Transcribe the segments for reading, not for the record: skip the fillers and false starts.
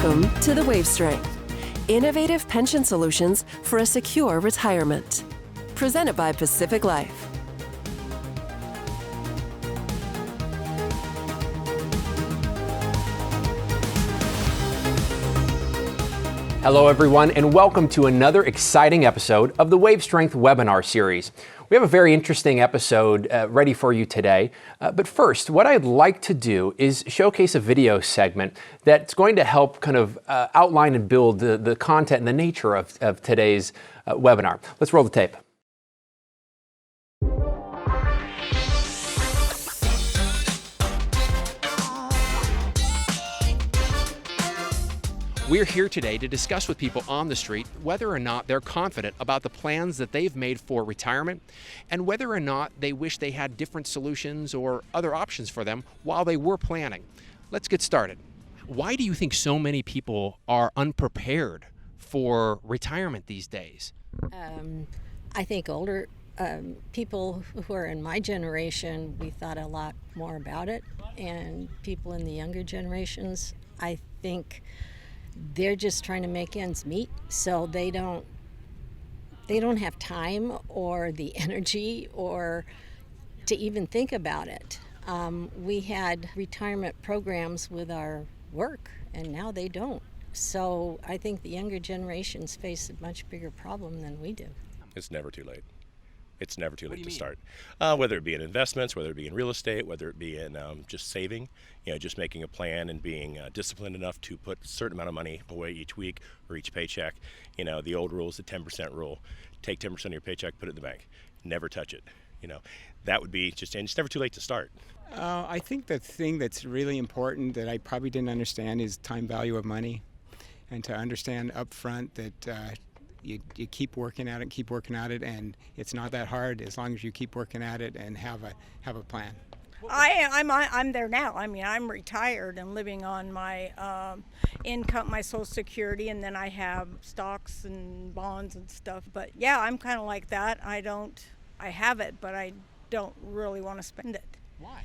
Welcome to the Wave Strength, innovative pension solutions for a secure retirement. Presented by Pacific Life. Hello everyone, and welcome to another exciting episode of the Wave Strength webinar series. We have a very interesting episode ready for you today. But first, what I'd like to do is showcase a video segment that's going to help kind of outline and build the content and the nature of today's webinar. Let's roll the tape. We're here today to discuss with people on the street whether or not they're confident about the plans that they've made for retirement and whether or not they wish they had different solutions or other options for them while they were planning. Let's get started. Why do you think so many people are unprepared for retirement these days? I think older people who are in my generation, we thought a lot more about it, and people in the younger generations, I think they're just trying to make ends meet, so they don't have time or the energy or to even think about it. We had retirement programs with our work, and now they don't. So I think the younger generations face a much bigger problem than we do. It's never too late. It's never too late to start. Whether it be in investments, whether it be in real estate, whether it be in just saving, just making a plan and being disciplined enough to put a certain amount of money away each week or each paycheck. The old rule is the 10% rule. Take 10% of your paycheck, put it in the bank. Never touch it. That would be and it's never too late to start. I think the thing that's really important that I probably didn't understand is time value of money, and to understand up front that you keep working at it, and it's not that hard as long as you keep working at it and have a plan. I'm there now. I mean, I'm retired and living on my income, my Social Security, and then I have stocks and bonds and stuff. But yeah, I'm kind of like that. I have it, but I don't really want to spend it. Why?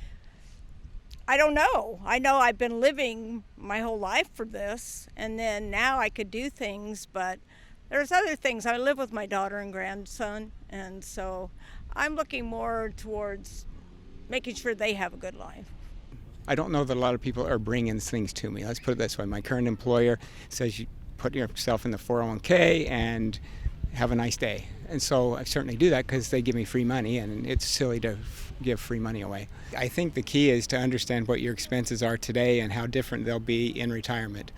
I don't know. I know I've been living my whole life for this, and then now I could do things, but there's other things. I live with my daughter and grandson, and so I'm looking more towards making sure they have a good life. I don't know that a lot of people are bringing things to me. Let's put it this way. My current employer says you put yourself in the 401k and have a nice day. And so I certainly do that because they give me free money, and it's silly to give free money away. I think the key is to understand what your expenses are today and how different they'll be in retirement.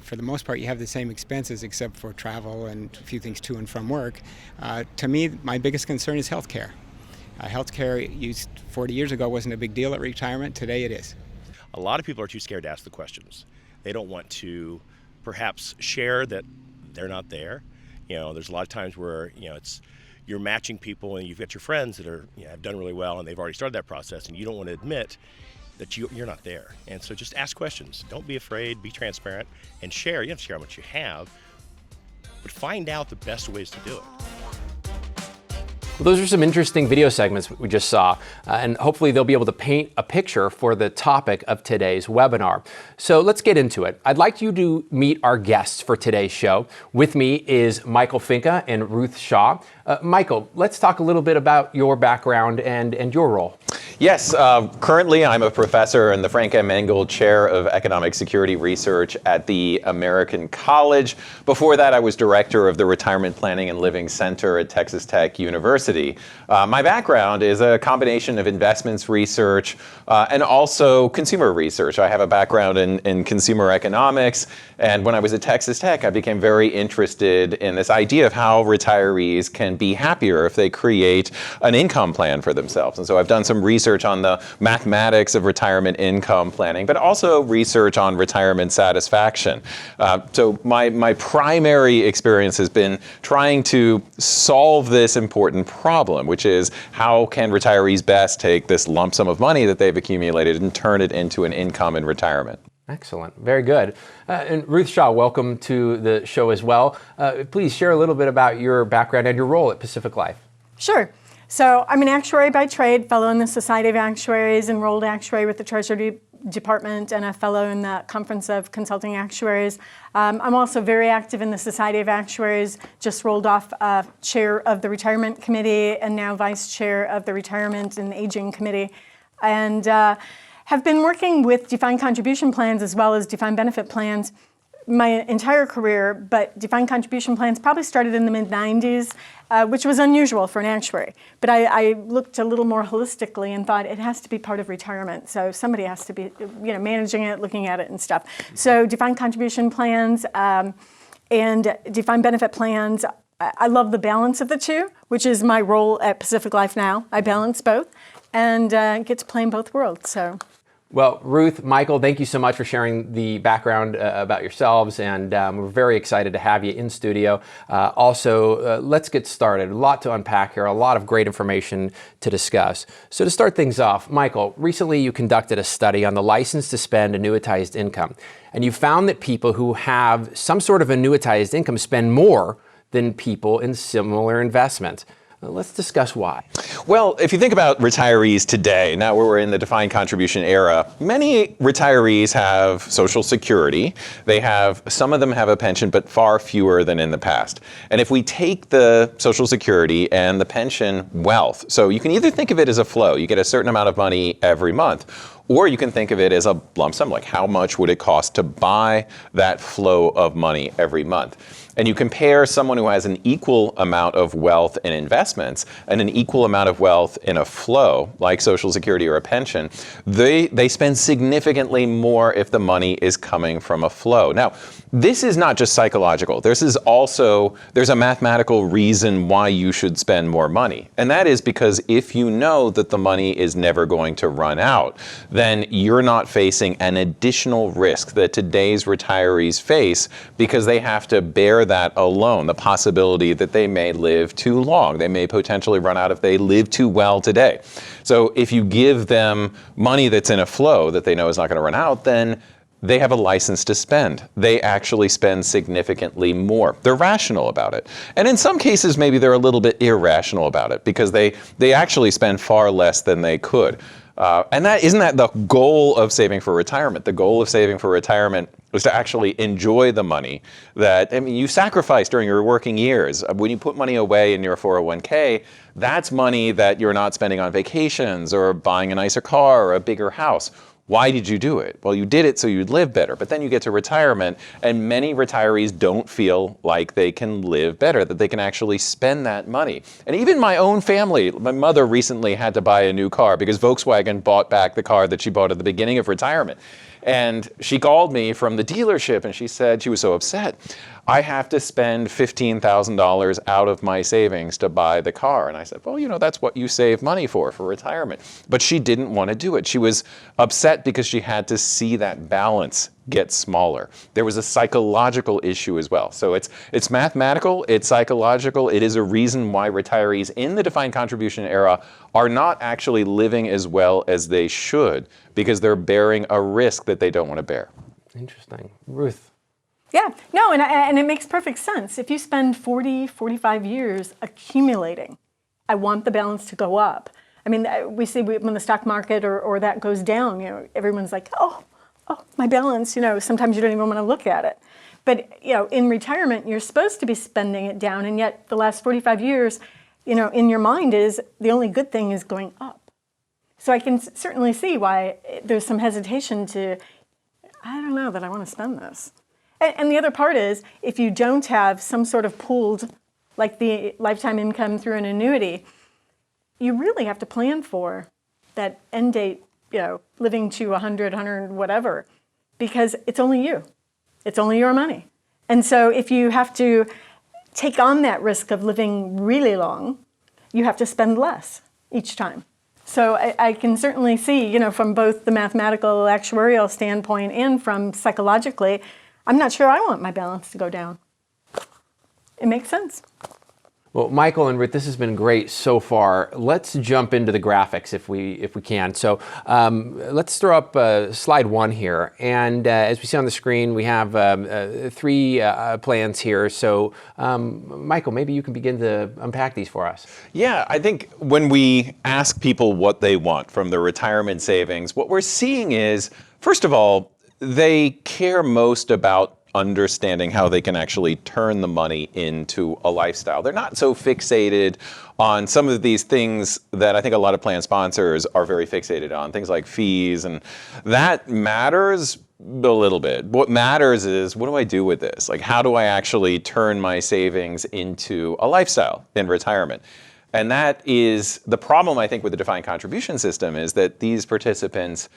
For the most part, you have the same expenses except for travel and a few things to and from work. To me, my biggest concern is health care. Health care used 40 years ago wasn't a big deal at retirement. Today it is. A lot of people are too scared to ask the questions. They don't want to perhaps share that they're not there. There's a lot of times where you're matching people, and you've got your friends that are have done really well, and they've already started that process, and you don't want to admit that you're not there. And so just ask questions. Don't be afraid, be transparent, and share. You have to share how much you have, but find out the best ways to do it. Well, those are some interesting video segments we just saw, and hopefully they'll be able to paint a picture for the topic of today's webinar. So let's get into it. I'd like you to meet our guests for today's show. With me is Michael Finke and Ruth Shaw. Michael, let's talk a little bit about your background and your role. Yes, currently I'm a professor in the Frank M. Engle Chair of Economic Security Research at the American College. Before that, I was director of the Retirement Planning and Living Center at Texas Tech University. My background is a combination of investments research and also consumer research. I have a background in consumer economics, and when I was at Texas Tech, I became very interested in this idea of how retirees can be happier if they create an income plan for themselves. And so I've done some research on the mathematics of retirement income planning, but also research on retirement satisfaction. So my primary experience has been trying to solve this important problem, which is how can retirees best take this lump sum of money that they've accumulated and turn it into an income in retirement. Excellent. Very good. And Ruth Shaw, welcome to the show as well. Please share a little bit about your background and your role at Pacific Life. Sure. So I'm an actuary by trade, fellow in the Society of Actuaries, enrolled actuary with the department and a fellow in the Conference of Consulting Actuaries. I'm also very active in the Society of Actuaries, just rolled off chair of the Retirement Committee and now vice chair of the Retirement and Aging Committee. And have been working with defined contribution plans as well as defined benefit plans my entire career, but defined contribution plans probably started in the mid-90s, which was unusual for an actuary. But I looked a little more holistically and thought it has to be part of retirement. So somebody has to be, managing it, looking at it and stuff. So defined contribution plans and defined benefit plans, I love the balance of the two, which is my role at Pacific Life now. I balance both and get to play in both worlds. So. Well, Ruth, Michael, thank you so much for sharing the background about yourselves, and we're very excited to have you in studio. Also, let's get started. A lot to unpack here, a lot of great information to discuss. So to start things off, Michael, recently you conducted a study on the license to spend annuitized income, and you found that people who have some sort of annuitized income spend more than people in similar investments. Let's discuss why. Well, if you think about retirees today, now we're in the defined contribution era, many retirees have Social Security. Some of them have a pension, but far fewer than in the past. And if we take the Social Security and the pension wealth, so you can either think of it as a flow, you get a certain amount of money every month, or you can think of it as a lump sum, like how much would it cost to buy that flow of money every month? And you compare someone who has an equal amount of wealth in investments and an equal amount of wealth in a flow, like Social Security or a pension, they spend significantly more if the money is coming from a flow. Now, this is not just psychological. There's a mathematical reason why you should spend more money. And that is because if you know that the money is never going to run out, then you're not facing an additional risk that today's retirees face because they have to bear that alone, the possibility that they may live too long. They may potentially run out if they live too well today. So if you give them money that's in a flow that they know is not going to run out, then they have a license to spend. They actually spend significantly more. They're rational about it. And in some cases, maybe they're a little bit irrational about it because they actually spend far less than they could. And isn't that the goal of saving for retirement? The goal of saving for retirement is to actually enjoy the money that, you sacrifice during your working years. When you put money away in your 401k, that's money that you're not spending on vacations or buying a nicer car or a bigger house. Why did you do it? Well, you did it so you'd live better. But then you get to retirement, and many retirees don't feel like they can live better, that they can actually spend that money. And even my own family, my mother recently had to buy a new car because Volkswagen bought back the car that she bought at the beginning of retirement. And she called me from the dealership and she said she was so upset. I have to spend $15,000 out of my savings to buy the car. And I said, well, that's what you save money for retirement. But she didn't want to do it. She was upset because she had to see that balance get smaller. There was a psychological issue as well. So it's mathematical, it's psychological. It is a reason why retirees in the defined contribution era are not actually living as well as they should because they're bearing a risk that they don't want to bear. Interesting. Ruth. Yeah, no, and it makes perfect sense. If you spend 40, 45 years accumulating, I want the balance to go up. We see when the stock market or that goes down, everyone's like, oh, my balance, sometimes you don't even want to look at it. But, in retirement, you're supposed to be spending it down, and yet the last 45 years, in your mind is the only good thing is going up. So I can certainly see why there's some hesitation to, I don't know that I want to spend this. And the other part is, if you don't have some sort of pooled, like the lifetime income through an annuity, you really have to plan for that end date, living to 100, 100, whatever, because it's only you. It's only your money. And so if you have to take on that risk of living really long, you have to spend less each time. So I can certainly see, from both the mathematical, actuarial standpoint and from psychologically, I'm not sure I want my balance to go down. It makes sense. Well, Michael and Ruth, this has been great so far. Let's jump into the graphics if we can. So let's throw up slide 1 here. And as we see on the screen, we have 3 plans here. So Michael, maybe you can begin to unpack these for us. Yeah, I think when we ask people what they want from their retirement savings, what we're seeing is, first of all, they care most about understanding how they can actually turn the money into a lifestyle. They're not so fixated on some of these things that I think a lot of plan sponsors are very fixated on, things like fees, and that matters a little bit. What matters is, what do I do with this? Like, how do I actually turn my savings into a lifestyle in retirement? And that is the problem, I think, with the defined contribution system, is that these participants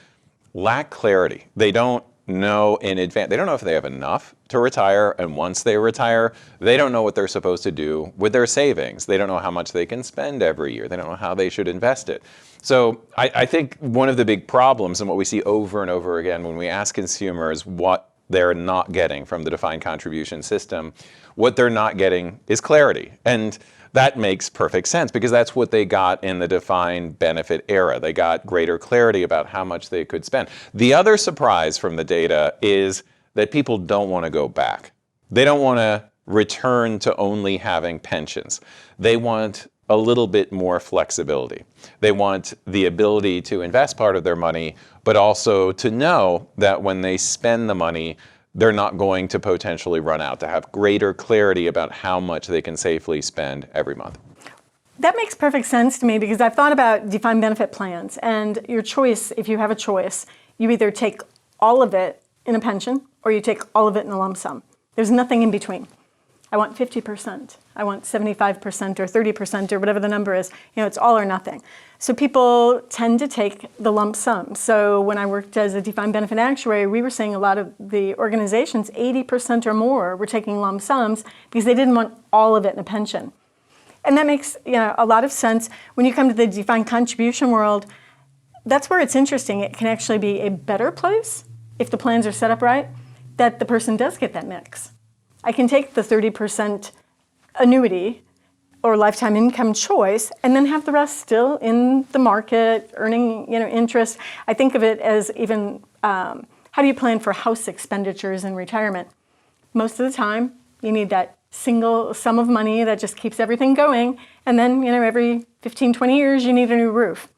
lack clarity. They don't know in advance. They don't know if they have enough to retire, and once they retire, they don't know what they're supposed to do with their savings. They don't know how much they can spend every year. They don't know how they should invest it. So I think one of the big problems, and what we see over and over again when we ask consumers what they're not getting from the defined contribution system, what they're not getting is clarity. And that makes perfect sense, because that's what they got in the defined benefit era. They got greater clarity about how much they could spend. The other surprise from the data is that people don't want to go back. They don't want to return to only having pensions. They want a little bit more flexibility. They want the ability to invest part of their money, but also to know that when they spend the money, they're not going to potentially run out, to have greater clarity about how much they can safely spend every month. That makes perfect sense to me, because I've thought about defined benefit plans, and your choice, if you have a choice, you either take all of it in a pension or you take all of it in a lump sum. There's nothing in between. I want 50%, I want 75% or 30% or whatever the number is. It's all or nothing. So people tend to take the lump sum. So when I worked as a defined benefit actuary, we were seeing a lot of the organizations, 80% or more, were taking lump sums because they didn't want all of it in a pension. And that makes a lot of sense. When you come to the defined contribution world, that's where it's interesting. It can actually be a better place, if the plans are set up right, that the person does get that mix. I can take the 30% annuity or lifetime income choice and then have the rest still in the market, earning interest. I think of it as even, how do you plan for house expenditures in retirement? Most of the time, you need that single sum of money that just keeps everything going, and then every 15, 20 years, you need a new roof.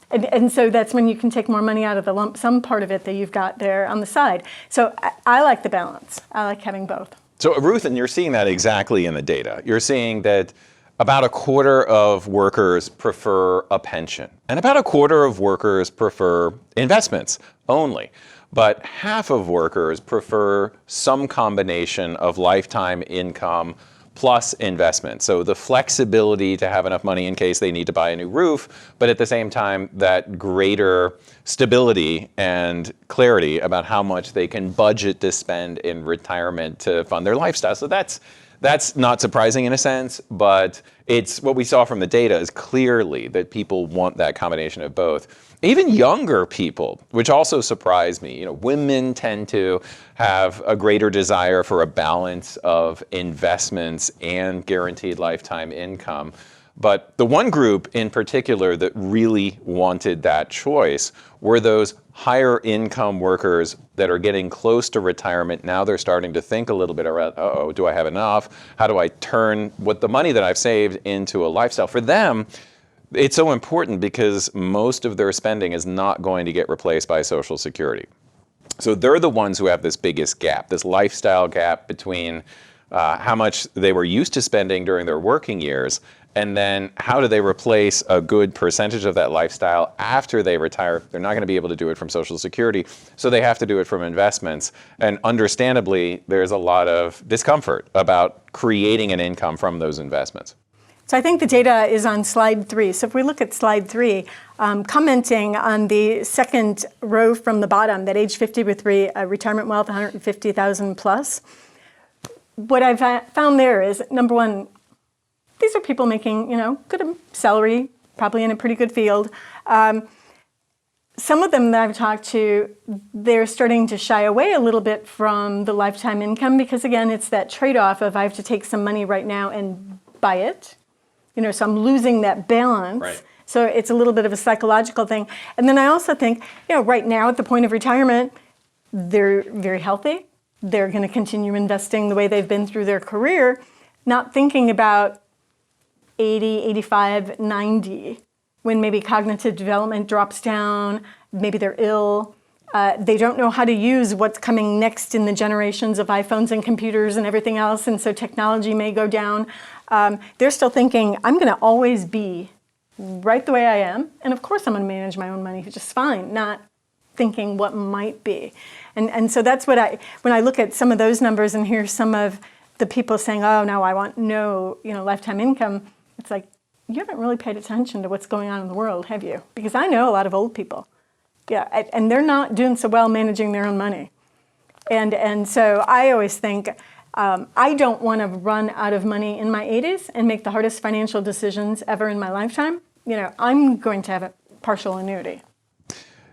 And so that's when you can take more money out of the lump sum part of it that you've got there on the side. So I like the balance. I like having both. So Ruth, and you're seeing that exactly in the data. You're seeing that about a quarter of workers prefer a pension, and about a quarter of workers prefer investments only. But half of workers prefer some combination of lifetime income plus investment. So the flexibility to have enough money in case they need to buy a new roof, but at the same time, that greater stability and clarity about how much they can budget to spend in retirement to fund their lifestyle. So that's not surprising in a sense, but it's what we saw from the data is clearly that people want that combination of both. Even younger people, which also surprised me, women tend to have a greater desire for a balance of investments and guaranteed lifetime income. But the one group in particular that really wanted that choice were those higher income workers that are getting close to retirement. Now they're starting to think a little bit around, do I have enough? How do I turn what the money that I've saved into a lifestyle? For them, it's so important because most of their spending is not going to get replaced by Social Security. So they're the ones who have this biggest gap, this lifestyle gap between how much they were used to spending during their working years, and then how do they replace a good percentage of that lifestyle after they retire? They're not going to be able to do it from Social Security, so they have to do it from investments. And understandably, there's a lot of discomfort about creating an income from those investments. So I think the data is on slide 3. So if we look at slide 3, commenting on the second row from the bottom, that age 50 with retirement wealth 150,000 plus, what I've found there is, number one, these are people making, good salary, probably in a pretty good field. Some of them that I've talked to, they're starting to shy away a little bit from the lifetime income because, again, it's that trade-off of I have to take some money right now and by it. So I'm losing that balance. Right. So it's a little bit of a psychological thing. And then I also think, right now at the point of retirement, they're very healthy. They're going to continue investing the way they've been through their career, not thinking about 80, 85, 90, when maybe cognitive development drops down, maybe they're ill. They don't know how to use what's coming next in the generations of iPhones and computers and everything else, and so technology may go down. They're still thinking, I'm going to always be right the way I am, and of course I'm going to manage my own money just fine, not thinking what might be. And so that's what when I look at some of those numbers and hear some of the people saying, oh, no, I want no lifetime income, it's like, you haven't really paid attention to what's going on in the world, have you? Because I know a lot of old people. Yeah, and they're not doing so well managing their own money. And so I always think, I don't want to run out of money in my 80s and make the hardest financial decisions ever in my lifetime. I'm going to have a partial annuity.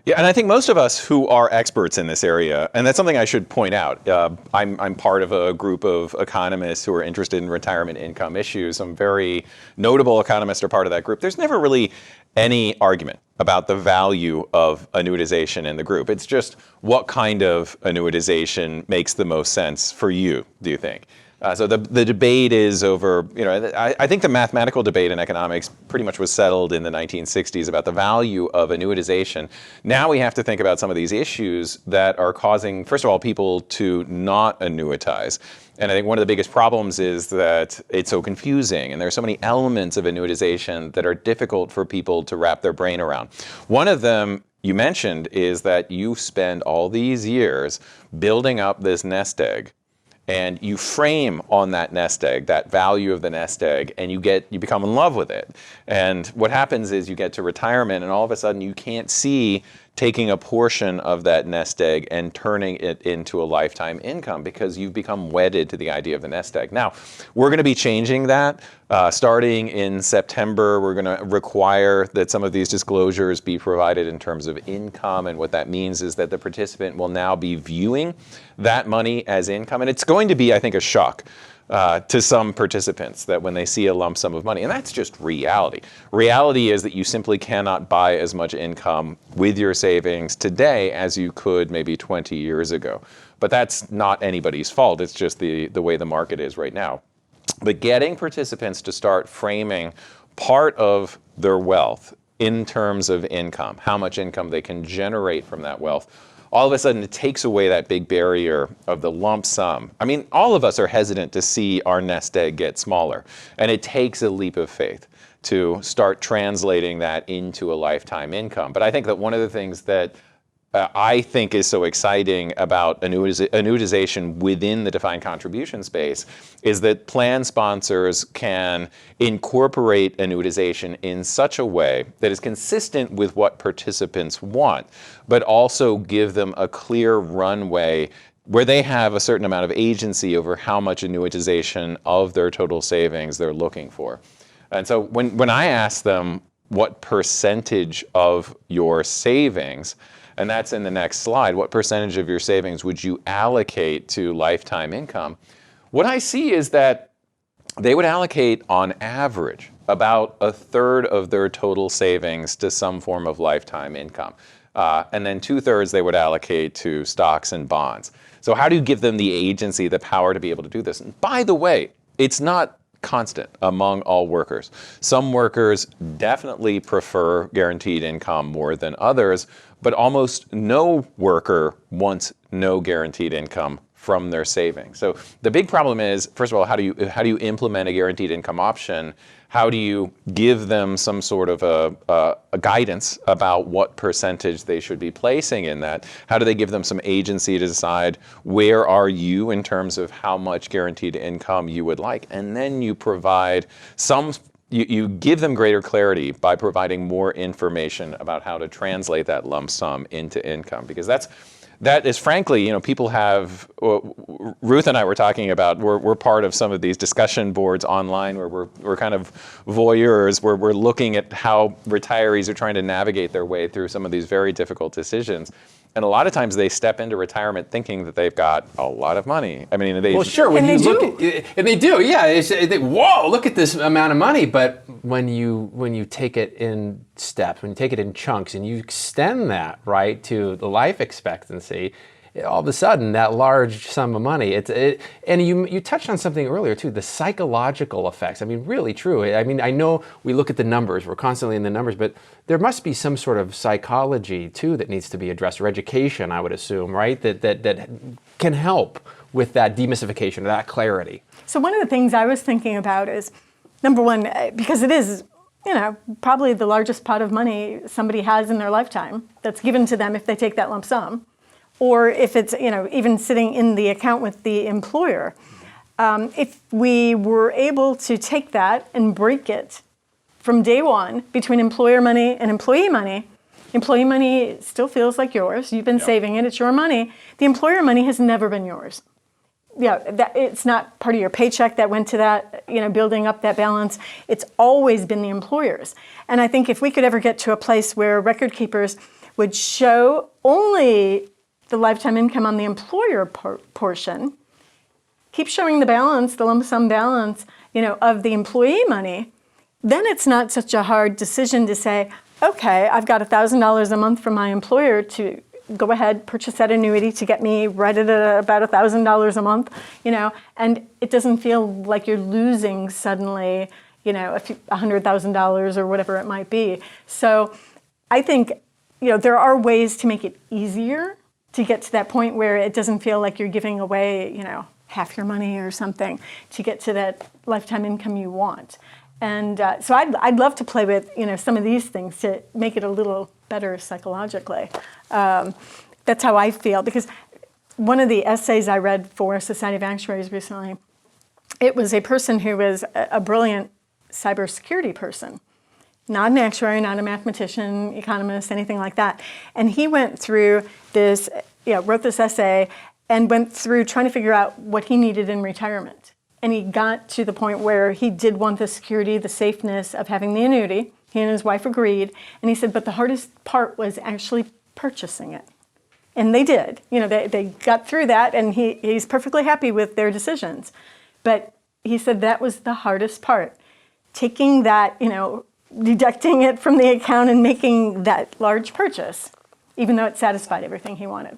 Yeah, and I think most of us who are experts in this area, and that's something I should point out, I'm part of a group of economists who are interested in retirement income issues. Some very notable economists are part of that group. There's never really any argument about the value of annuitization in the group. It's just what kind of annuitization makes the most sense for you, do you think? So the debate is over, I think the mathematical debate in economics pretty much was settled in the 1960s about the value of annuitization. Now we have to think about some of these issues that are causing, first of all, people to not annuitize. And I think one of the biggest problems is that it's so confusing, and there are so many elements of annuitization that are difficult for people to wrap their brain around. One of them you mentioned is that you spend all these years building up this nest egg, and you frame on that nest egg, that value of the nest egg, and you become in love with it. And what happens is you get to retirement, and all of a sudden you can't see taking a portion of that nest egg and turning it into a lifetime income because you've become wedded to the idea of the nest egg. Now, we're going to be changing that. Starting in September, we're going to require that some of these disclosures be provided in terms of income, and what that means is that the participant will now be viewing that money as income, and it's going to be, I think, a shock to some participants that when they see a lump sum of money, and that's just reality. Reality is that you simply cannot buy as much income with your savings today as you could maybe 20 years ago. But that's not anybody's fault. It's just the way the market is right now. But getting participants to start framing part of their wealth in terms of income, how much income they can generate from that wealth, all of a sudden it takes away that big barrier of the lump sum. I mean, all of us are hesitant to see our nest egg get smaller, and it takes a leap of faith to start translating that into a lifetime income. But I think that one of the things that I think is so exciting about annuitization within the defined contribution space is that plan sponsors can incorporate annuitization in such a way that is consistent with what participants want, but also give them a clear runway where they have a certain amount of agency over how much annuitization of their total savings they're looking for. And so when I ask them what percentage of your savings, and that's in the next slide, what percentage of your savings would you allocate to lifetime income? What I see is that they would allocate on average about a third of their total savings to some form of lifetime income. And then 2/3 they would allocate to stocks and bonds. So how do you give them the agency, the power to be able to do this? And by the way, it's not constant among all workers. Some workers definitely prefer guaranteed income more than others, but almost no worker wants no guaranteed income from their savings. So the big problem is, first of all, how do you implement a guaranteed income option? How do you give them some sort of a guidance about what percentage they should be placing in that? How do they give them some agency to decide where are you in terms of how much guaranteed income you would like? And then you provide you give them greater clarity by providing more information about how to translate that lump sum into income, because that is frankly, people have, Ruth and I were talking about, we're part of some of these discussion boards online where we're kind of voyeurs, where we're looking at how retirees are trying to navigate their way through some of these very difficult decisions. And a lot of times they step into retirement thinking that they've got a lot of money. I mean, well, sure, when you look at, and they do, yeah. Whoa, look at this amount of money. But when you take it in steps, when you take it in chunks, and you extend that right to the life expectancy, all of a sudden that large sum of money, and you touched on something earlier too, the psychological effects. I mean, really true. I mean, I know we look at the numbers, we're constantly in the numbers, but there must be some sort of psychology too that needs to be addressed, or education, I would assume, right? That can help with that demystification, that clarity. So one of the things I was thinking about is, number one, because it is, probably the largest pot of money somebody has in their lifetime that's given to them if they take that lump sum, or if it's, even sitting in the account with the employer. If we were able to take that and break it from day one between employer money and employee money still feels like yours. You've been saving it, it's your money. The employer money has never been yours. It's not part of your paycheck that went to that, building up that balance. It's always been the employer's. And I think if we could ever get to a place where record keepers would show only the lifetime income on the employer portion, keep showing the balance, the lump sum balance, of the employee money, then it's not such a hard decision to say, okay, I've got $1,000 a month from my employer to go ahead, purchase that annuity to get me right at about $1,000 a month, and it doesn't feel like you're losing suddenly, $100,000 or whatever it might be. So I think, there are ways to make it easier to get to that point where it doesn't feel like you're giving away, half your money or something to get to that lifetime income you want. And so I'd love to play with, some of these things to make it a little better psychologically. That's how I feel, because one of the essays I read for Society of Actuaries recently, it was a person who was a brilliant cybersecurity person, not an actuary, not a mathematician, economist, anything like that. And he went through this, wrote this essay and went through trying to figure out what he needed in retirement. And he got to the point where he did want the security, the safeness of having the annuity. He and his wife agreed. And he said, but the hardest part was actually purchasing it. And they did. They got through that, and he's perfectly happy with their decisions. But he said that was the hardest part. Taking that, deducting it from the account and making that large purchase, even though it satisfied everything he wanted.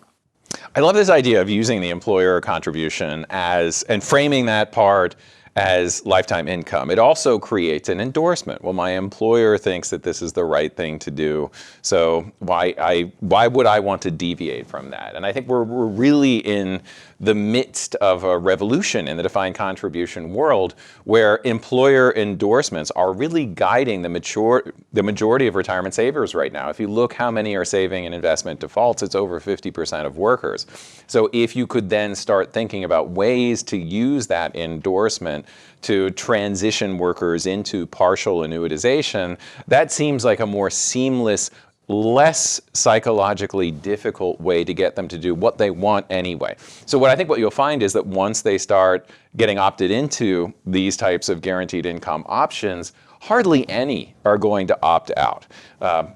I love this idea of using the employer contribution and framing that part as lifetime income. It also creates an endorsement. Well, my employer thinks that this is the right thing to do, so why would I want to deviate from that? And I think we're really in the midst of a revolution in the defined contribution world where employer endorsements are really guiding the majority of retirement savers right now. If you look how many are saving in investment defaults, it's over 50% of workers. So if you could then start thinking about ways to use that endorsement to transition workers into partial annuitization, that seems like a more seamless, less psychologically difficult way to get them to do what they want anyway. So what you'll find is that once they start getting opted into these types of guaranteed income options, hardly any are going to opt out.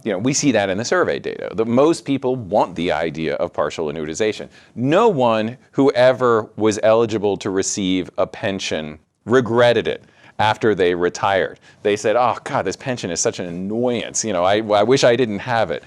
We see that in the survey data. That most people want the idea of partial annuitization. No one who ever was eligible to receive a pension regretted it after they retired. They said, oh God, this pension is such an annoyance. I wish I didn't have it.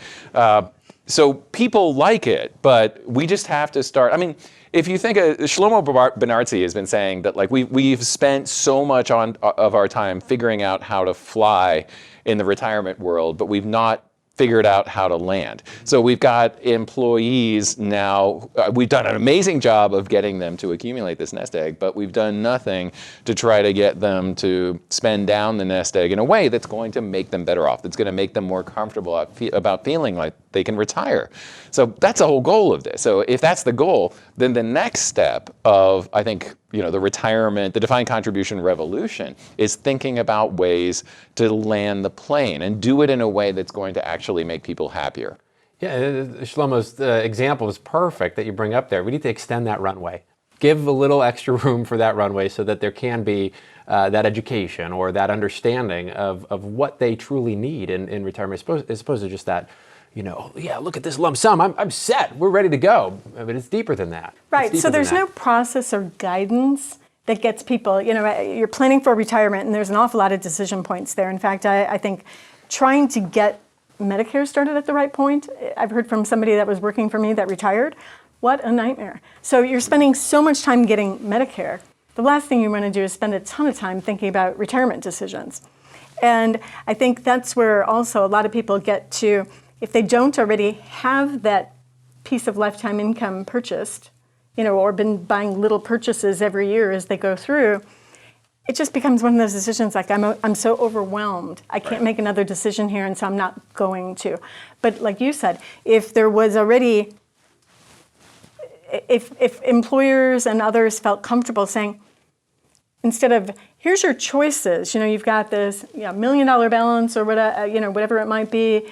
So people like it, but we just have to start. I mean, if you think, Shlomo Benartzi has been saying that we've spent so much of our time figuring out how to fly in the retirement world, but we've not figured out how to land. So we've got employees now, we've done an amazing job of getting them to accumulate this nest egg, but we've done nothing to try to get them to spend down the nest egg in a way that's going to make them better off, that's going to make them more comfortable about feeling like they can retire. So that's the whole goal of this. So if that's the goal, then the next step of, I think, the retirement, the defined contribution revolution is thinking about ways to land the plane and do it in a way that's going to actually make people happier. Yeah, Shlomo's example is perfect that you bring up there. We need to extend that runway. Give a little extra room for that runway so that there can be that education or that understanding of what they truly need in retirement, as opposed to just that, yeah, look at this lump sum. I'm set. We're ready to go. But it's deeper than that. Right. So there's no process or guidance that gets people, you're planning for retirement and there's an awful lot of decision points there. In fact, I think trying to get Medicare started at the right point, I've heard from somebody that was working for me that retired, what a nightmare. So you're spending so much time getting Medicare. The last thing you want to do is spend a ton of time thinking about retirement decisions. And I think that's where also a lot of people get to, if they don't already have that piece of lifetime income purchased, or been buying little purchases every year as they go through, it just becomes one of those decisions like, I'm so overwhelmed. I can't make another decision here, and so I'm not going to. But like you said, if there was already, if employers and others felt comfortable saying, instead of, here's your choices, you've got this $1 million balance or whatever it might be,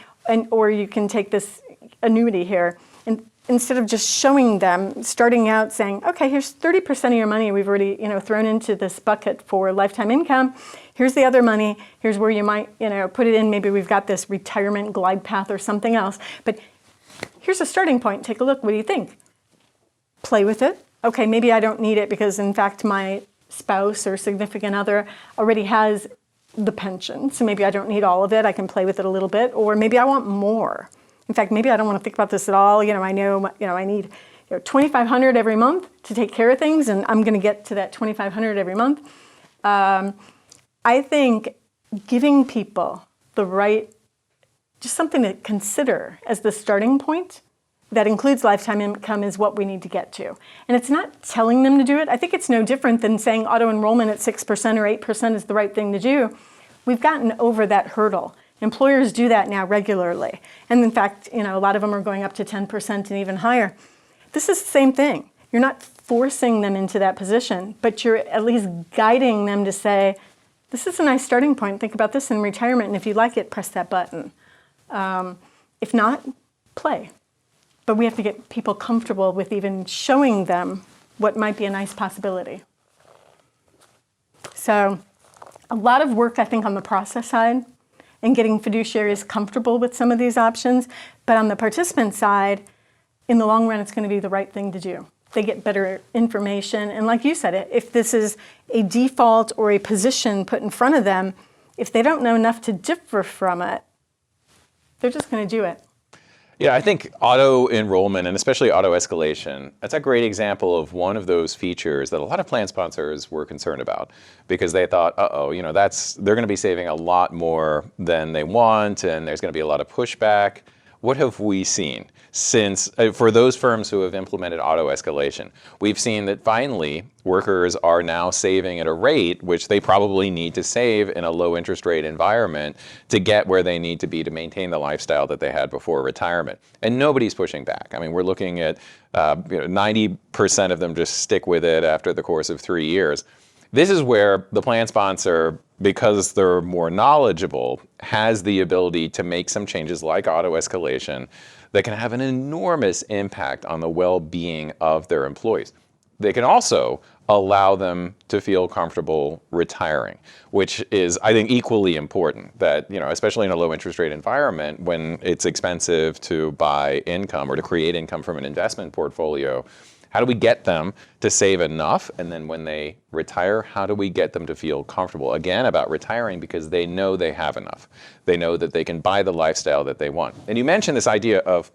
or you can take this annuity here. And instead of just showing them, starting out saying, okay, here's 30% of your money we've already thrown into this bucket for lifetime income. Here's the other money. Here's where you might put it in. Maybe we've got this retirement glide path or something else. But here's a starting point. Take a look. What do you think? Play with it. Okay, maybe I don't need it because in fact my spouse or significant other already has the pension. So maybe I don't need all of it. I can play with it a little bit. Or maybe I want more. In fact, maybe I don't want to think about this at all. I know, I need $2,500 every month to take care of things, and I'm going to get to that $2,500 every month. I think giving people the right, just something to consider as the starting point that includes lifetime income is what we need to get to. And it's not telling them to do it. I think it's no different than saying auto enrollment at 6% or 8% is the right thing to do. We've gotten over that hurdle. Employers do that now regularly. And in fact, a lot of them are going up to 10% and even higher. This is the same thing. You're not forcing them into that position, but you're at least guiding them to say, this is a nice starting point. Think about this in retirement, and if you like it, press that button. If not, play. But we have to get people comfortable with even showing them what might be a nice possibility. So a lot of work, I think, on the process side and getting fiduciaries comfortable with some of these options. But on the participant side, in the long run, it's going to be the right thing to do. They get better information. And like you said, if this is a default or a position put in front of them, if they don't know enough to differ from it, they're just going to do it. Yeah, I think auto enrollment and especially auto escalation, that's a great example of one of those features that a lot of plan sponsors were concerned about because they thought, they're going to be saving a lot more than they want and there's going to be a lot of pushback. What have we seen since, for those firms who have implemented auto escalation? We've seen that finally workers are now saving at a rate which they probably need to save in a low interest rate environment to get where they need to be to maintain the lifestyle that they had before retirement. And nobody's pushing back. I mean, we're looking at 90% of them just stick with it after the course of 3 years. This is where the plan sponsor, because they're more knowledgeable, has the ability to make some changes like auto escalation that can have an enormous impact on the well-being of their employees. They can also allow them to feel comfortable retiring, which is, I think, equally important that, especially in a low interest rate environment when it's expensive to buy income or to create income from an investment portfolio. How do we get them to save enough? And then when they retire, how do we get them to feel comfortable, again, about retiring because they know they have enough. They know that they can buy the lifestyle that they want. And you mentioned this idea of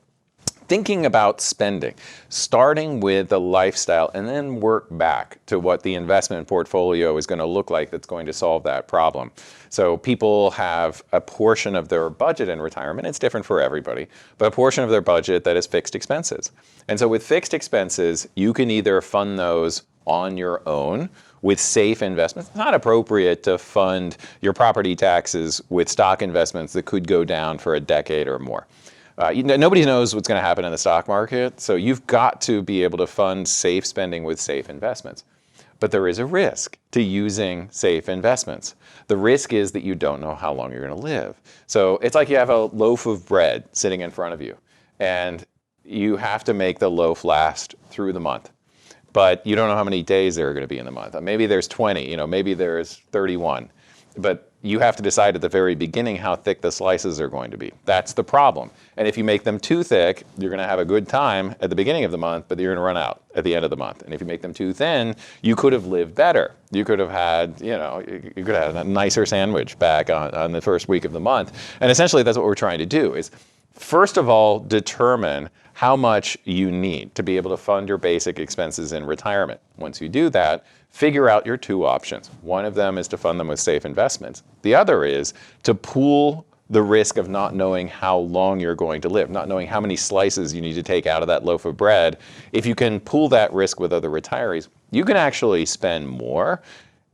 thinking about spending, starting with the lifestyle and then work back to what the investment portfolio is going to look like that's going to solve that problem. So people have a portion of their budget in retirement, it's different for everybody, but a portion of their budget that is fixed expenses. And so with fixed expenses, you can either fund those on your own with safe investments. It's not appropriate to fund your property taxes with stock investments that could go down for a decade or more. Nobody knows what's going to happen in the stock market, so you've got to be able to fund safe spending with safe investments. But there is a risk to using safe investments. The risk is that you don't know how long you're going to live. So it's like you have a loaf of bread sitting in front of you, and you have to make the loaf last through the month. But you don't know how many days there are going to be in the month. Maybe there's 20, maybe there's 31. But you have to decide at the very beginning how thick the slices are going to be. That's the problem. And if you make them too thick, you're going to have a good time at the beginning of the month, but you're going to run out at the end of the month. And if you make them too thin, you could have lived better. You could have had, you could have had a nicer sandwich back on the first week of the month. And essentially that's what we're trying to do is, first of all, determine how much you need to be able to fund your basic expenses in retirement. Once you do that, figure out your two options. One of them is to fund them with safe investments. The other is to pool the risk of not knowing how long you're going to live, not knowing how many slices you need to take out of that loaf of bread. If you can pool that risk with other retirees, you can actually spend more,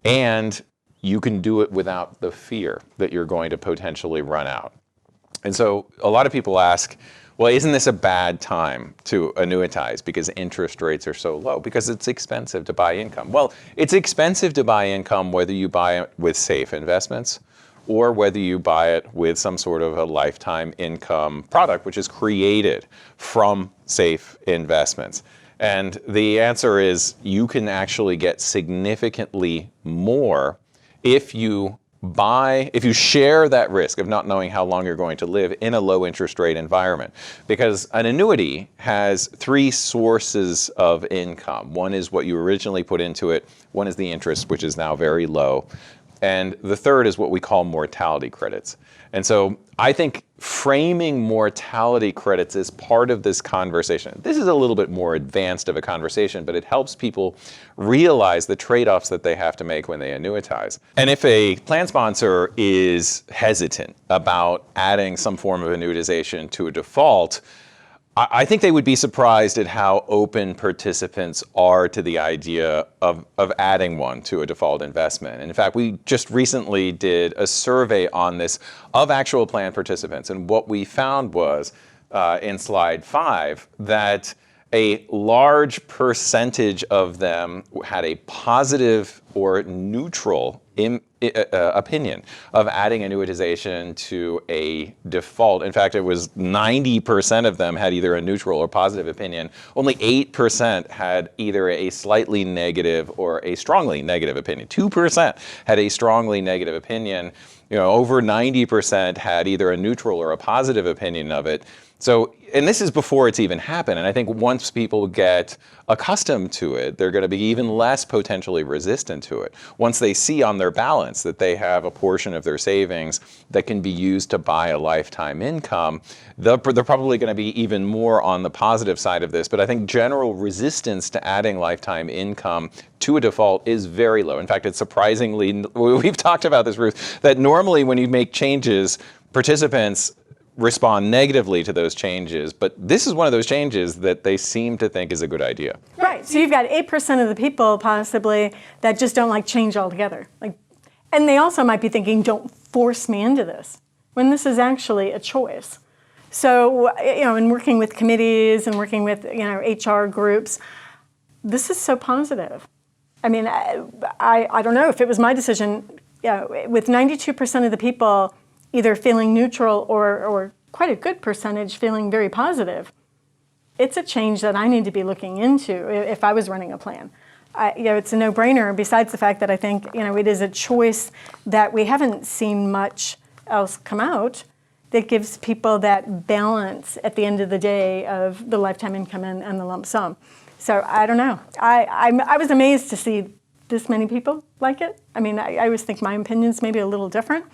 and you can do it without the fear that you're going to potentially run out. And so a lot of people ask, well, isn't this a bad time to annuitize because interest rates are so low? Because it's expensive to buy income. Well, it's expensive to buy income whether you buy it with safe investments or whether you buy it with some sort of a lifetime income product, which is created from safe investments. And the answer is you can actually get significantly more if you share that risk of not knowing how long you're going to live in a low interest rate environment. Because an annuity has three sources of income. One is what you originally put into it. One is the interest, which is now very low. And the third is what we call mortality credits. And so I think framing mortality credits as part of this conversation. This is a little bit more advanced of a conversation, but it helps people realize the trade-offs that they have to make when they annuitize. And if a plan sponsor is hesitant about adding some form of annuitization to a default, I think they would be surprised at how open participants are to the idea of adding one to a default investment. And in fact, we just recently did a survey on this of actual plan participants. And what we found was, in slide 5, that a large percentage of them had a positive or neutral opinion of adding annuitization to a default. In fact, it was 90% of them had either a neutral or positive opinion. Only 8% had either a slightly negative or a strongly negative opinion. 2% had a strongly negative opinion. Over 90% had either a neutral or a positive opinion of it. So, and this is before it's even happened. And I think once people get accustomed to it, they're going to be even less potentially resistant to it. Once they see on their balance that they have a portion of their savings that can be used to buy a lifetime income, they're probably going to be even more on the positive side of this. But I think general resistance to adding lifetime income to a default is very low. In fact, it's surprisingly, we've talked about this, Ruth, that normally when you make changes, participants respond negatively to those changes, but this is one of those changes that they seem to think is a good idea. Right, so you've got 8% of the people possibly that just don't like change altogether. And they also might be thinking, don't force me into this, when this is actually a choice. So, in working with committees and working with, HR groups, this is so positive. I mean, I don't know if it was my decision, with 92% of the people either feeling neutral or quite a good percentage feeling very positive, it's a change that I need to be looking into if I was running a plan. It's a no-brainer, besides the fact that I think, it is a choice that we haven't seen much else come out that gives people that balance at the end of the day of the lifetime income and the lump sum. So I don't know. I was amazed to see this many people like it. I mean, I always think my opinion's maybe a little different.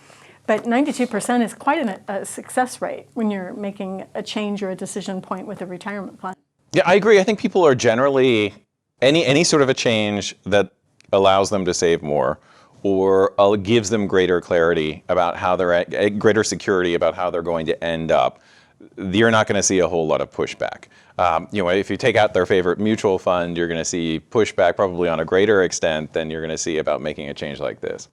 But 92% is quite a success rate when you're making a change or a decision point with a retirement plan. Yeah, I agree. I think people are generally, any sort of a change that allows them to save more or gives them greater clarity about how greater security about how they're going to end up, you're not going to see a whole lot of pushback. If you take out their favorite mutual fund, you're going to see pushback probably on a greater extent than you're going to see about making a change like this.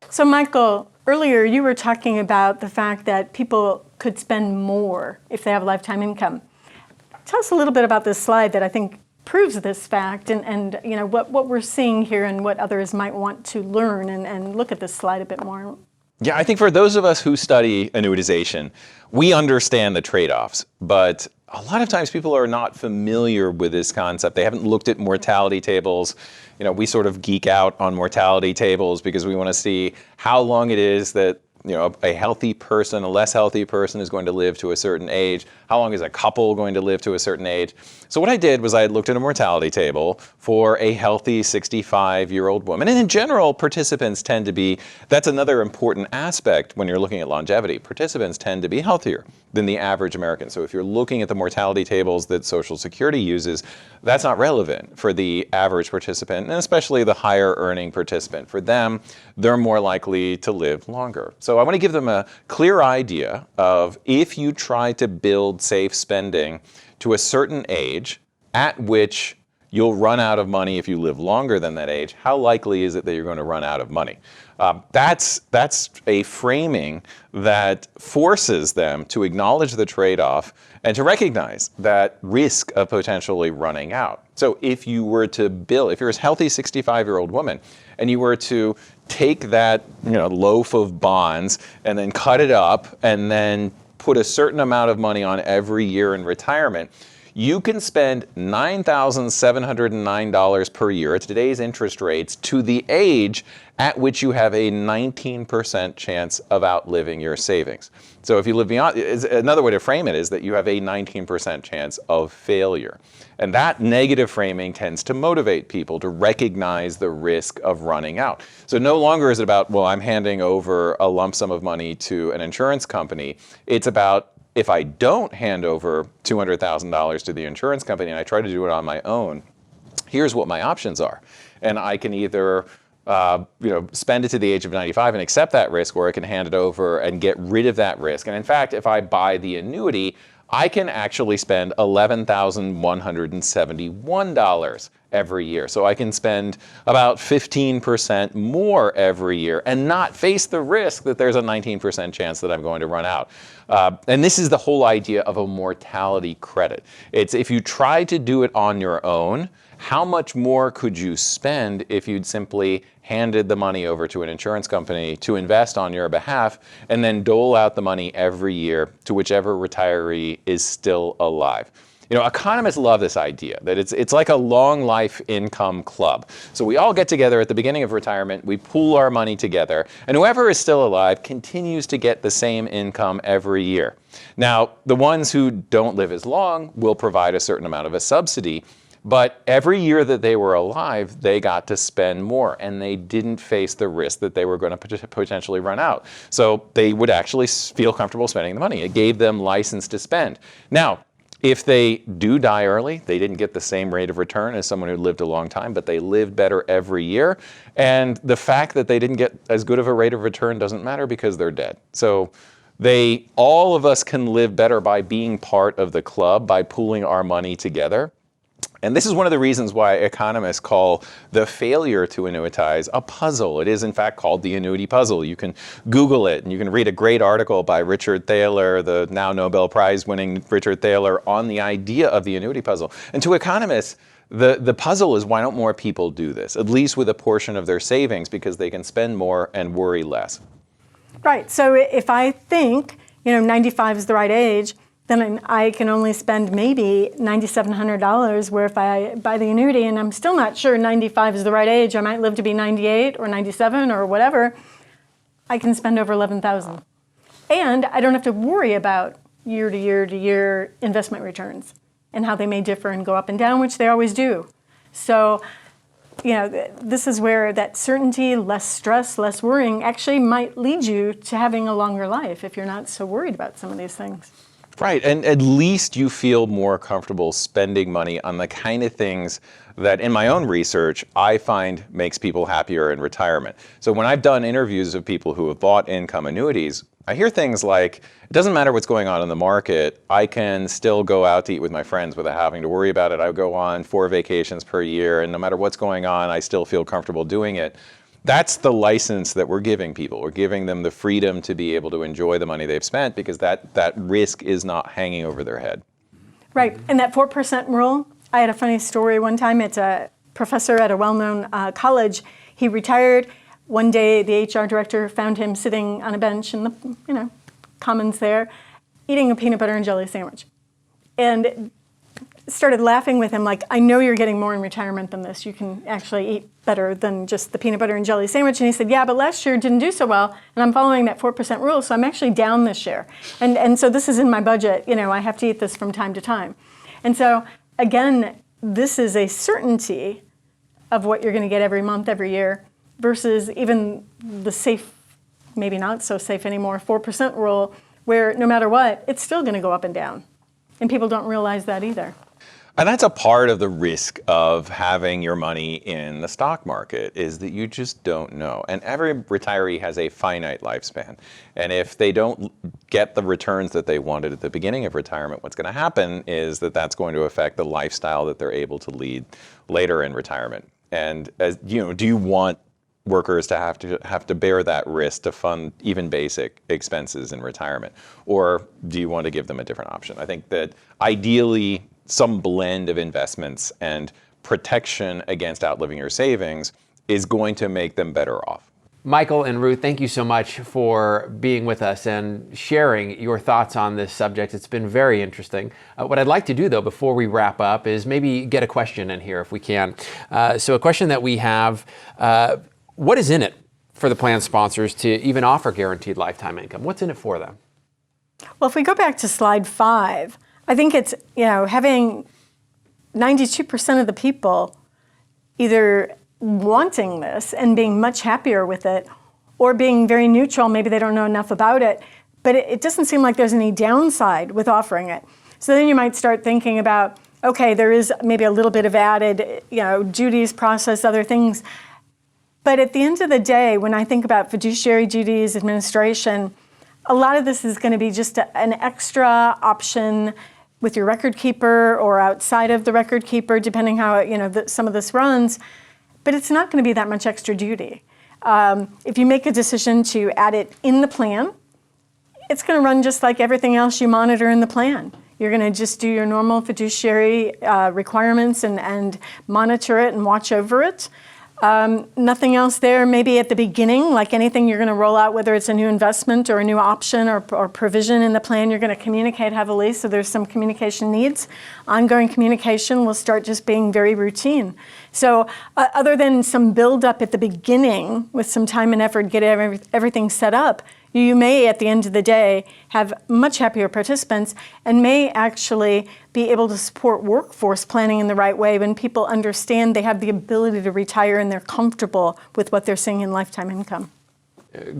So Michael, earlier you were talking about the fact that people could spend more if they have lifetime income. Tell us a little bit about this slide that I think proves this fact and what we're seeing here and what others might want to learn and look at this slide a bit more. Yeah, I think for those of us who study annuitization, we understand the trade-offs, but a lot of times people are not familiar with this concept. They haven't looked at mortality tables. You know, we sort of geek out on mortality tables because we want to see how long it is that, you know, a healthy person, a less healthy person is going to live to a certain age. How long is a couple going to live to a certain age? So what I did was I looked at a mortality table for a healthy 65-year-old woman. And in general, participants tend to be, that's another important aspect when you're looking at longevity. Participants tend to be healthier than the average American. So if you're looking at the mortality tables that Social Security uses, that's not relevant for the average participant, and especially the higher earning participant. For them, they're more likely to live longer. So I want to give them a clear idea of, if you try to build safe spending to a certain age at which you'll run out of money if you live longer than that age, how likely is it that you're going to run out of money? That's a framing that forces them to acknowledge the trade-off and to recognize that risk of potentially running out. So if you were to build, if you're a healthy 65-year-old woman and you were to take that, you know, loaf of bonds and then cut it up and then put a certain amount of money on every year in retirement, you can spend $9,709 per year at today's interest rates to the age at which you have a 19% chance of outliving your savings. So if you live beyond, another way to frame it is that you have a 19% chance of failure. And that negative framing tends to motivate people to recognize the risk of running out. So no longer is it about, well, I'm handing over a lump sum of money to an insurance company. It's about, if I don't hand over $200,000 to the insurance company and I try to do it on my own, here's what my options are. And I can either spend it to the age of 95 and accept that risk, or I can hand it over and get rid of that risk. And in fact, if I buy the annuity, I can actually spend $11,171 every year. So I can spend about 15% more every year and not face the risk that there's a 19% chance that I'm going to run out. And this is the whole idea of a mortality credit. It's, if you try to do it on your own, how much more could you spend if you'd simply handed the money over to an insurance company to invest on your behalf and then dole out the money every year to whichever retiree is still alive? You know, economists love this idea that it's like a long life income club. So we all get together at the beginning of retirement, we pool our money together, and whoever is still alive continues to get the same income every year. Now, the ones who don't live as long will provide a certain amount of a subsidy, but every year that they were alive, they got to spend more, and they didn't face the risk that they were going to potentially run out. So they would actually feel comfortable spending the money. It gave them license to spend. Now, if they do die early, they didn't get the same rate of return as someone who lived a long time, but they lived better every year. And the fact that they didn't get as good of a rate of return doesn't matter because they're dead. So all of us can live better by being part of the club, by pooling our money together. And this is one of the reasons why economists call the failure to annuitize a puzzle. It is, in fact, called the annuity puzzle. You can Google it, and you can read a great article by Richard Thaler, the now Nobel Prize-winning Richard Thaler, on the idea of the annuity puzzle. And to economists, the puzzle is, why don't more people do this, at least with a portion of their savings, because they can spend more and worry less. Right. So if I think, 95 is the right age, then I can only spend maybe $9,700, where if I buy the annuity and I'm still not sure 95 is the right age, I might live to be 98 or 97 or whatever, I can spend over $11,000. And I don't have to worry about year to year to year investment returns and how they may differ and go up and down, which they always do. So, this is where that certainty, less stress, less worrying actually might lead you to having a longer life if you're not so worried about some of these things. Right, and at least you feel more comfortable spending money on the kind of things that, in my own research, I find makes people happier in retirement. So when I've done interviews of people who have bought income annuities, I hear things like, it doesn't matter what's going on in the market, I can still go out to eat with my friends without having to worry about it. I go on 4 vacations per year, and no matter what's going on, I still feel comfortable doing it. That's the license that we're giving people. We're giving them the freedom to be able to enjoy the money they've spent, because that risk is not hanging over their head. Right, and that 4% rule, I had a funny story one time. It's a professor at a well-known college. He retired, One day, the HR director found him sitting on a bench in the commons there, eating a peanut butter and jelly sandwich, and started laughing with him like, I know you're getting more in retirement than this. You can actually eat better than just the peanut butter and jelly sandwich. And he said, yeah, but last year didn't do so well, and I'm following that 4% rule, so I'm actually down this year. And so this is in my budget. I have to eat this from time to time. And so, again, this is a certainty of what you're going to get every month, every year, versus even the safe, maybe not so safe anymore, 4% rule, where no matter what, it's still going to go up and down. And people don't realize that either. And that's a part of the risk of having your money in the stock market, is that you just don't know. And every retiree has a finite lifespan. And if they don't get the returns that they wanted at the beginning of retirement, what's going to happen is that that's going to affect the lifestyle that they're able to lead later in retirement. And do you want workers to have to bear that risk to fund even basic expenses in retirement? Or do you want to give them a different option? I think that ideally, some blend of investments and protection against outliving your savings is going to make them better off. Michael and Ruth, thank you so much for being with us and sharing your thoughts on this subject. It's been very interesting. What I'd like to do, though, before we wrap up is maybe get a question in here if we can. So a question that we have, what is in it for the plan sponsors to even offer guaranteed lifetime income? What's in it for them? Well, if we go back to slide 5, I think it's, having 92% of the people either wanting this and being much happier with it, or being very neutral, maybe they don't know enough about it, but it doesn't seem like there's any downside with offering it. So then you might start thinking about, okay, there is maybe a little bit of added, duties, process, other things. But at the end of the day, when I think about fiduciary duties, administration, a lot of this is going to be just an extra option with your record keeper or outside of the record keeper, depending how some of this runs. But it's not going to be that much extra duty. If you make a decision to add it in the plan, it's going to run just like everything else you monitor in the plan. You're going to just do your normal fiduciary requirements and monitor it and watch over it. Nothing else there. Maybe at the beginning, like anything you're going to roll out, whether it's a new investment or a new option or provision in the plan, you're going to communicate heavily, so there's some communication needs. Ongoing communication will start just being very routine. So other than some build-up at the beginning with some time and effort, get everything set up, you may, at the end of the day, have much happier participants and may actually be able to support workforce planning in the right way when people understand they have the ability to retire and they're comfortable with what they're seeing in lifetime income.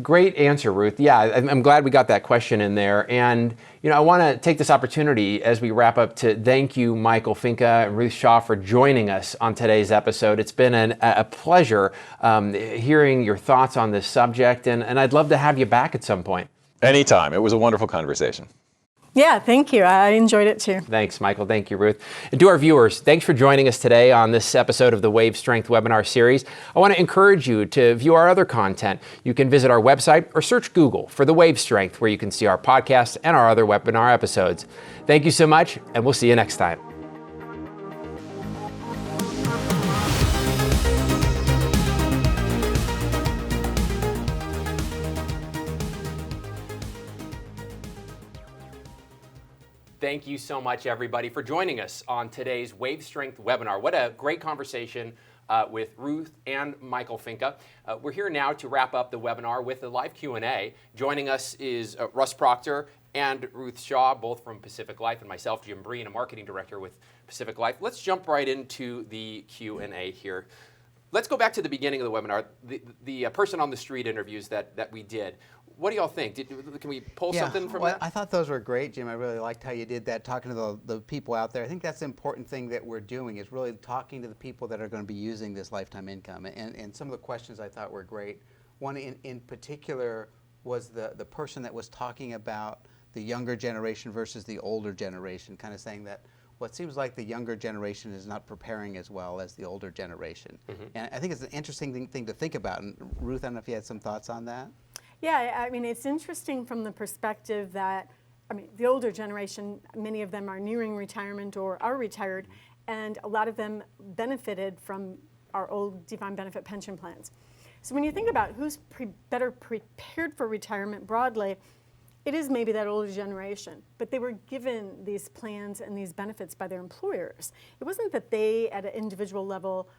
Great answer, Ruth. Yeah, I'm glad we got that question in there. And, I want to take this opportunity as we wrap up to thank you, Michael Finke and Ruth Shaw, for joining us on today's episode. It's been a pleasure hearing your thoughts on this subject, and I'd love to have you back at some point. Anytime. It was a wonderful conversation. Yeah, thank you. I enjoyed it too. Thanks, Michael. Thank you, Ruth. And to our viewers, thanks for joining us today on this episode of the Wave Strength webinar series. I want to encourage you to view our other content. You can visit our website or search Google for the Wave Strength, where you can see our podcasts and our other webinar episodes. Thank you so much, and we'll see you next time. Thank you so much, everybody, for joining us on today's Wave Strength webinar. What a great conversation with Ruth and Michael Finke. We're here now to wrap up the webinar with a live Q&A. Joining us is Russ Proctor and Ruth Shaw, both from Pacific Life, and myself, Jim Breen, a marketing director with Pacific Life. Let's jump right into the Q&A here. Let's go back to the beginning of the webinar, the person on the street interviews that we did. What do y'all think? Can we pull something from that? I thought those were great, Jim. I really liked how you did that, talking to the people out there. I think that's the important thing that we're doing, is really talking to the people that are going to be using this lifetime income. And some of the questions I thought were great. One in particular was the person that was talking about the younger generation versus the older generation, kind of saying that what seems like the younger generation is not preparing as well as the older generation. Mm-hmm. And I think it's an interesting thing to think about. And Ruth, I don't know if you had some thoughts on that? Yeah, I mean, it's interesting from the perspective that, the older generation, many of them are nearing retirement or are retired, and a lot of them benefited from our old defined benefit pension plans. So when you think about who's better prepared for retirement broadly, it is maybe that older generation, but they were given these plans and these benefits by their employers. It wasn't that they, at an individual level,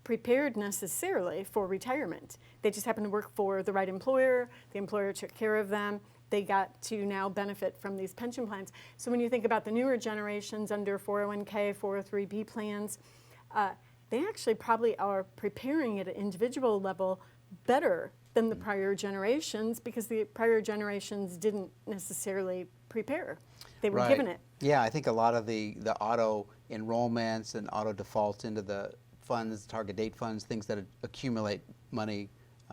prepared necessarily for retirement. They just happened to work for the right employer. The employer took care of them. They got to now benefit from these pension plans. So when you think about the newer generations under 401k, 403b plans, they actually probably are preparing at an individual level better than the prior generations, because the prior generations didn't necessarily prepare. They were given it. Yeah, I think a lot of the auto enrollments and auto defaults into the funds, target date funds, things that accumulate money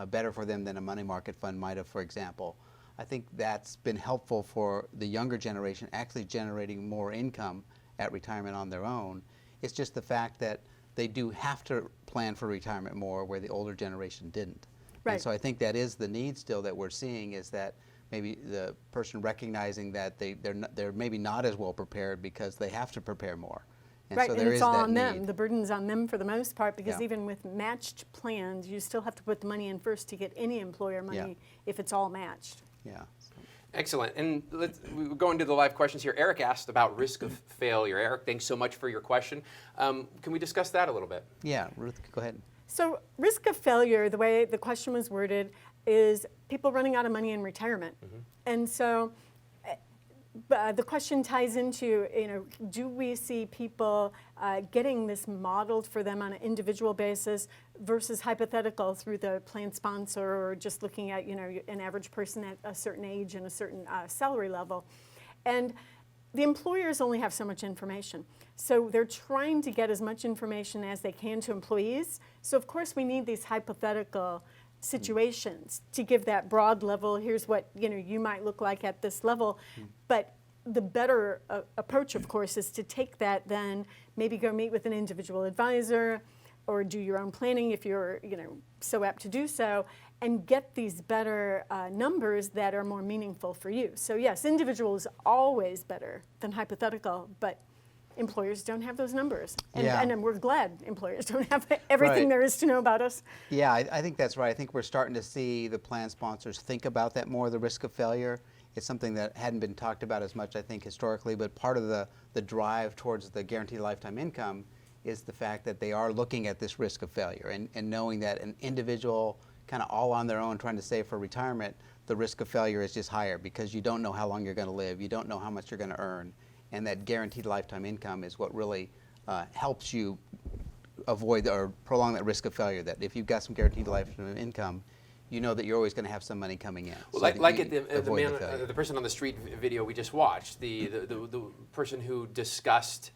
better for them than a money market fund might have, for example. I think that's been helpful for the younger generation actually generating more income at retirement on their own. It's just the fact that they do have to plan for retirement more where the older generation didn't. Right. And so I think that is the need still that we're seeing, is that maybe the person recognizing that they're maybe not as well prepared because they have to prepare more. And Right, so and there it's is all that on them. need. The burden's on them for the most part, because Yeah. even with matched plans, you still have to put the money in first to get any employer money if it's all matched. Yeah. Excellent. And we're going to the live questions here. Eric asked about risk of failure. Eric, thanks so much for your question. Can we discuss that a little bit? Yeah, Ruth, go ahead. So risk of failure, the way the question was worded, is people running out of money in retirement. And so the question ties into, do we see people getting this modeled for them on an individual basis versus hypothetical through the plan sponsor, or just looking at, an average person at a certain age and a certain salary level. And the employers only have so much information. So they're trying to get as much information as they can to employees. So of course we need these hypothetical situations to give that broad level. Here's what you might look like at this level. But the better approach, of course, is to take that, then maybe go meet with an individual advisor or do your own planning if you're so apt to do so, and get these better numbers that are more meaningful for you. So yes, individual is always better than hypothetical, but employers don't have those numbers. And we're glad employers don't have everything there is to know about us. Yeah, I think that's right. I think we're starting to see the plan sponsors think about that more, the risk of failure. It's something that hadn't been talked about as much, I think, historically, but part of the drive towards the guaranteed lifetime income is the fact that they are looking at this risk of failure and knowing that an individual kind of all on their own trying to save for retirement, the risk of failure is just higher because you don't know how long you're going to live, you don't know how much you're going to earn, and that guaranteed lifetime income is what really helps you avoid or prolong that risk of failure, that if you've got some guaranteed lifetime income, you know that you're always going to have some money coming in. Well, so like the person on the street video we just watched, the person who discussed,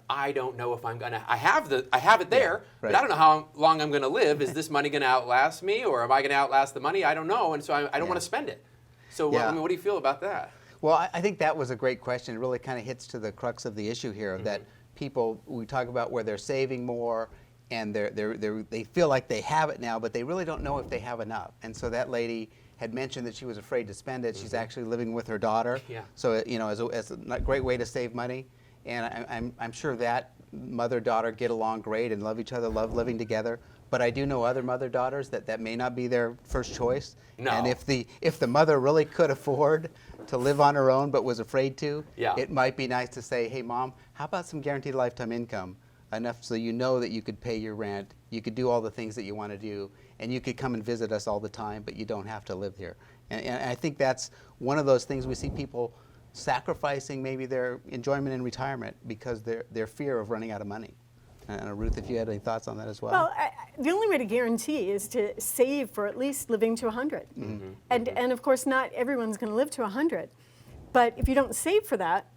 I don't know if I'm gonna. I have it there, but I don't know how long I'm gonna live. Is this money gonna outlast me, or am I gonna outlast the money? I don't know, and so I don't want to spend it. So what do you feel about that? Well, I think that was a great question. It really kind of hits to the crux of the issue here, that people, we talk about where they're saving more and they feel like they have it now, but they really don't know if they have enough. And so that lady had mentioned that she was afraid to spend it. She's actually living with her daughter. Yeah. So, as a great way to save money. And I'm sure that mother-daughter get along great and love each other, love living together. But I do know other mother-daughters that may not be their first choice. No. And if the mother really could afford to live on her own but was afraid to, it might be nice to say, hey, Mom, how about some guaranteed lifetime income? Enough so you know that you could pay your rent, you could do all the things that you want to do, and you could come and visit us all the time, but you don't have to live here. And I think that's one of those things we see people sacrificing maybe their enjoyment in retirement because their fear of running out of money. And Ruth, if you had any thoughts on that as well. Well, the only way to guarantee is to save for at least living to 100. And of course, not everyone's going to live to 100. But if you don't save for that,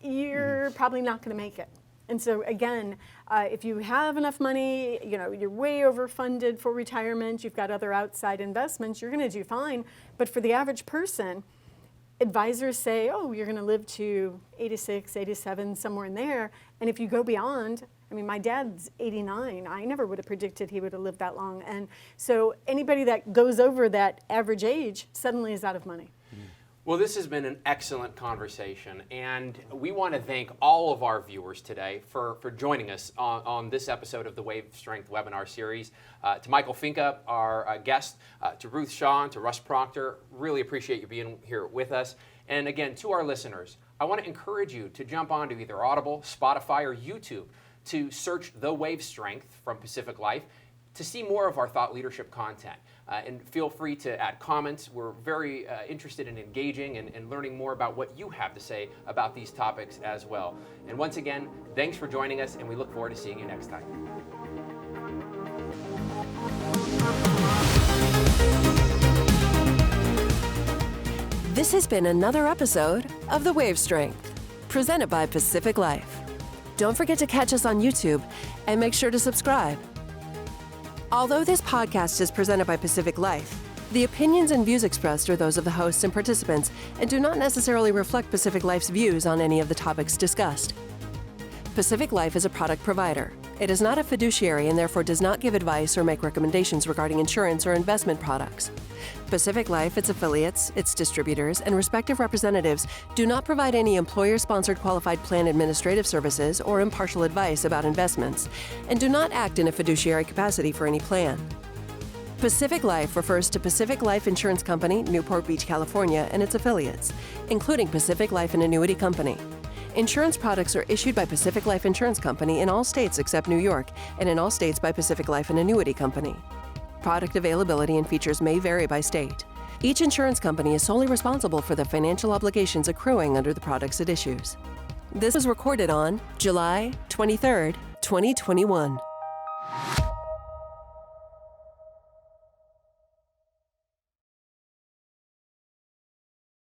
you're probably not going to make it. And so again, if you have enough money, you're way overfunded for retirement, you've got other outside investments, you're going to do fine. But for the average person, advisors say, oh, you're going to live to 86, 87, somewhere in there. And if you go beyond, my dad's 89. I never would have predicted he would have lived that long. And so anybody that goes over that average age suddenly is out of money. Well, this has been an excellent conversation, and we want to thank all of our viewers today for joining us on this episode of the Wave Strength webinar series. To Michael Finke, our guest, to Ruth Shaw, to Russ Proctor, really appreciate you being here with us. And again, to our listeners, I want to encourage you to jump onto either Audible, Spotify, or YouTube to search The Wave Strength from Pacific Life to see more of our thought leadership content. And feel free to add comments. We're very interested in engaging and learning more about what you have to say about these topics as well. And once again, thanks for joining us, and we look forward to seeing you next time. This has been another episode of The Wave Strength, presented by Pacific Life. Don't forget to catch us on YouTube and make sure to subscribe. Although this podcast is presented by Pacific Life, the opinions and views expressed are those of the hosts and participants and do not necessarily reflect Pacific Life's views on any of the topics discussed. Pacific Life is a product provider. It is not a fiduciary and therefore does not give advice or make recommendations regarding insurance or investment products. Pacific Life, its affiliates, its distributors, and respective representatives do not provide any employer-sponsored qualified plan administrative services or impartial advice about investments, and do not act in a fiduciary capacity for any plan. Pacific Life refers to Pacific Life Insurance Company, Newport Beach, California, and its affiliates, including Pacific Life and Annuity Company. Insurance products are issued by Pacific Life Insurance Company in all states except New York, and in all states by Pacific Life and Annuity Company. Product availability and features may vary by state. Each insurance company is solely responsible for the financial obligations accruing under the products it issues. This was recorded on July 23rd, 2021.